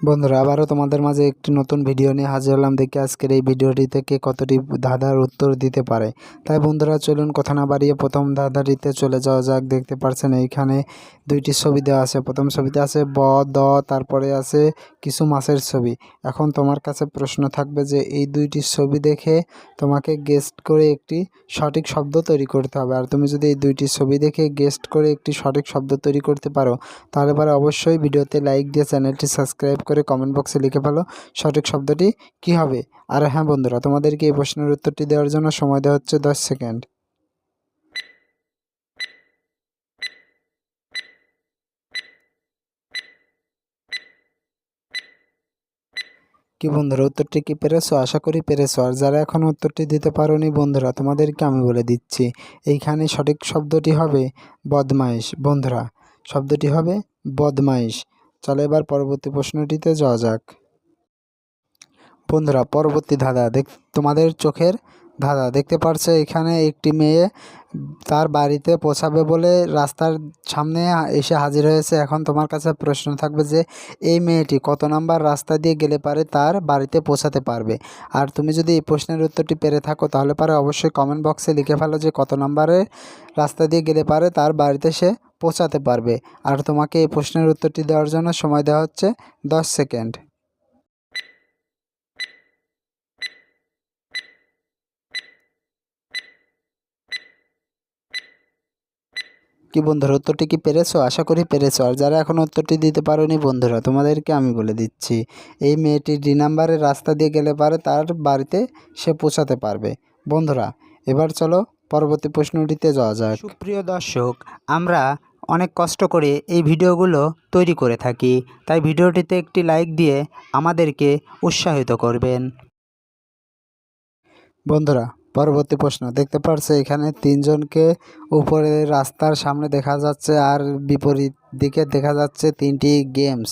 বন্ধুরা আবারও তোমাদের মাঝে একটি নতুন ভিডিও নিয়ে হাজির হলাম। দেখি আজকের এই ভিডিওটি থেকে কতটি ধাঁধার উত্তর দিতে পারে। তাই বন্ধুরা চলুন কথা না বাড়িয়ে প্রথম ধাঁধাটিতে চলে যাওয়া যাক। দেখতে পাচ্ছেন এইখানে দুইটি ছবি দেওয়া আছে। প্রথম ছবিতে আছে ব দ, তারপরে আছে কিছু মাছের ছবি। এখন তোমার কাছে প্রশ্ন থাকবে যে এই দুইটি ছবি দেখে তোমাকে গেস্ট করে একটি সঠিক শব্দ তৈরি করতে হবে। আর তুমি যদি এই দুইটি ছবি দেখে গেস্ট করে একটি সঠিক শব্দ তৈরি করতে পারো তাহলে পরে অবশ্যই ভিডিওতে লাইক দিয়ে চ্যানেলটি সাবস্ক্রাইব করে কমেন্ট বক্সে লিখে ফেলো সঠিক শব্দটি কি হবে। আর হ্যাঁ বন্ধুরা, তোমাদেরকে এই প্রশ্নের উত্তরটি দেওয়ার জন্য সময় দেওয়া হচ্ছে 10 সেকেন্ড। কি বন্ধুরা, উত্তরটি কি পেরেছো? আশা করি পেরেছো। আর যারা এখনও উত্তরটি দিতে পারোনি বন্ধুরা, তোমাদেরকে আমি বলে দিচ্ছি এইখানে সঠিক শব্দটি হবে বদমাইশ। বন্ধুরা, শব্দটি হবে বদমাইশ। চলো এবার পরবর্তী প্রশ্নটিতে যাওয়া যাক। বন্ধুরা, পরবর্তী ধাঁধা তোমাদের চোখের ধাঁধা। দেখতে পারছো এখানে একটি মেয়ে তার বাড়িতে পৌঁছাবে বলে রাস্তার সামনে এসে হাজির হয়েছে। এখন তোমার কাছে প্রশ্ন থাকবে যে এই মেয়েটি কত নাম্বার রাস্তা দিয়ে গেলে পারে তার বাড়িতে পৌঁছাতে পারবে। আর তুমি যদি এই প্রশ্নের উত্তরটি পেরে থাকো তাহলে পারে অবশ্যই কমেন্ট বক্সে লিখে ফেলো যে কত নাম্বারের রাস্তা দিয়ে গেলে পারে তার বাড়িতে সে পৌঁছাতে পারবে। আর তোমাকে এই প্রশ্নের উত্তরটি দেওয়ার জন্য সময় দেওয়া হচ্ছে 10 সেকেন্ড। কি বন্ধুরা, উত্তরটি কি পেরেছো? আশা করি পেরেছো। আর যারা এখন উত্তরটি দিতে পারোনি বন্ধুরা, তোমাদেরকে আমি বলে দিচ্ছি এই মেয়েটি 2 নাম্বারের রাস্তা দিয়ে গেলে পারে তার বাড়িতে সে পৌঁছাতে পারবে। বন্ধুরা, এবার চলো পরবর্তী প্রশ্নটিতে যাওয়া যাক। সুপ্রিয় দর্শক, আমরা অনেক কষ্ট করে এই ভিডিওগুলো তৈরি করে থাকি, তাই ভিডিওটিতে একটি লাইক দিয়ে আমাদেরকে উৎসাহিত করবেন। বন্ধুরা, পরবর্তী প্রশ্ন। দেখতে পারছো এখানে 3 জনকে উপরে রাস্তার সামনে দেখা যাচ্ছে আর বিপরীত দিকে দেখা যাচ্ছে 3টি গেমস।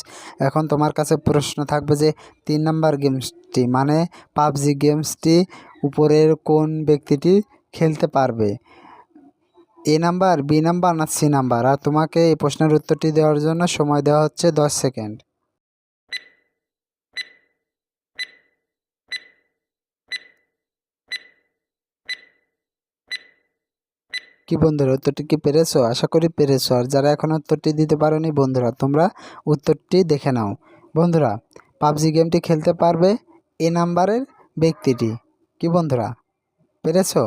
এখন তোমার কাছে প্রশ্ন থাকবে যে 3 নাম্বার গেমসটি মানে পাবজি গেমসটি উপরের কোন ব্যক্তিটি খেলতে পারবে? এ নাম্বার, বি নাম্বার না সি নাম্বার? আর তোমাকে এই প্রশ্নের উত্তরটি দেওয়ার জন্য সময় দেওয়া হচ্ছে 10 সেকেন্ড। কি বন্ধুরা, উত্তরটি কি পেরেছো? আশা করি পেরেছো। আর যারা এখন উত্তরটি দিতে পারোনি বন্ধুরা, তোমরা উত্তরটি দেখে নাও। বন্ধুরা, পাবজি গেমটি খেলতে পারবে এ নাম্বারের ব্যক্তিটি। কি বন্ধুরা, পেরেছো?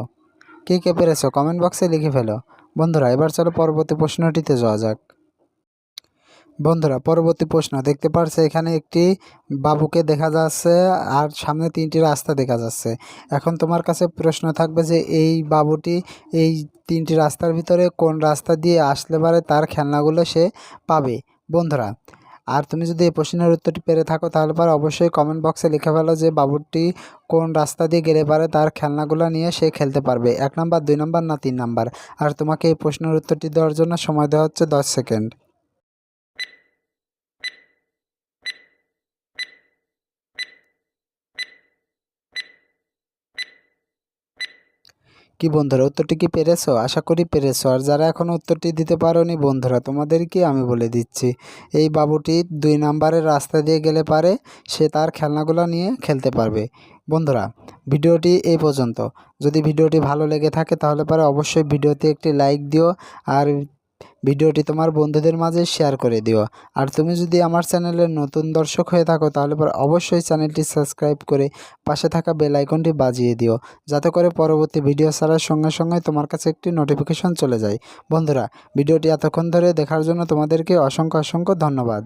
কে কে পেরেছো কমেন্ট বক্সে লিখে ফেলো। বন্ধুরা, এবার চলো পরবর্তী প্রশ্নটিতে যাওয়া যাক। বন্ধুরা, পরবর্তী প্রশ্ন। দেখতে পারছে এখানে একটি বাবুকে দেখা যাচ্ছে আর সামনে 3টি রাস্তা দেখা যাচ্ছে। এখন তোমার কাছে প্রশ্ন থাকবে যে এই বাবুটি এই 3টি রাস্তার ভিতরে কোন রাস্তা দিয়ে আসলে পারে তার খেলনাগুলো সে পাবে। বন্ধুরা, আর তুমি যদি এই প্রশ্নের উত্তরটি পেরে থাকো তাহলে পরে অবশ্যই কমেন্ট বক্সে লিখে ফেলো যে বাবুটি কোন রাস্তা দিয়ে গেলে পারে তার খেলনাগুলো নিয়ে সে খেলতে পারবে। 1 নাম্বার, 2 নাম্বার না 3 নাম্বার? আর তোমাকে এই প্রশ্নের উত্তরটি দেওয়ার জন্য সময় দেওয়া হচ্ছে 10 সেকেন্ড। কি বন্ধুরা, উত্তরটি কি পেরেছো? আশা করি পেরেছো। আর যারা এখনও উত্তরটি দিতে পারোনি বন্ধুরা, তোমাদেরকে আমি বলে দিচ্ছি এই বাবুটি 2 নাম্বারের রাস্তা দিয়ে গেলে পারে সে তার খেলনাগুলো নিয়ে খেলতে পারবে। বন্ধুরা, ভিডিওটি এই পর্যন্ত। যদি ভিডিওটি ভালো লেগে থাকে তাহলে পরে অবশ্যই ভিডিওতে একটি লাইক দিও আর ভিডিওটি তোমার বন্ধুদের মাঝে শেয়ার করে দিও। আর তুমি যদি আমার চ্যানেলের নতুন দর্শক হয়ে থাকো তাহলে পরে অবশ্যই চ্যানেলটি সাবস্ক্রাইব করে পাশে থাকা বেল আইকনটি বাজিয়ে দিও, যাতে করে পরবর্তী ভিডিও ছাড়ার সঙ্গে সঙ্গে তোমার কাছে একটি নোটিফিকেশন চলে যায়। বন্ধুরা, ভিডিওটি এতক্ষণ ধরে দেখার জন্য তোমাদেরকে অসংখ্য অসংখ্য ধন্যবাদ।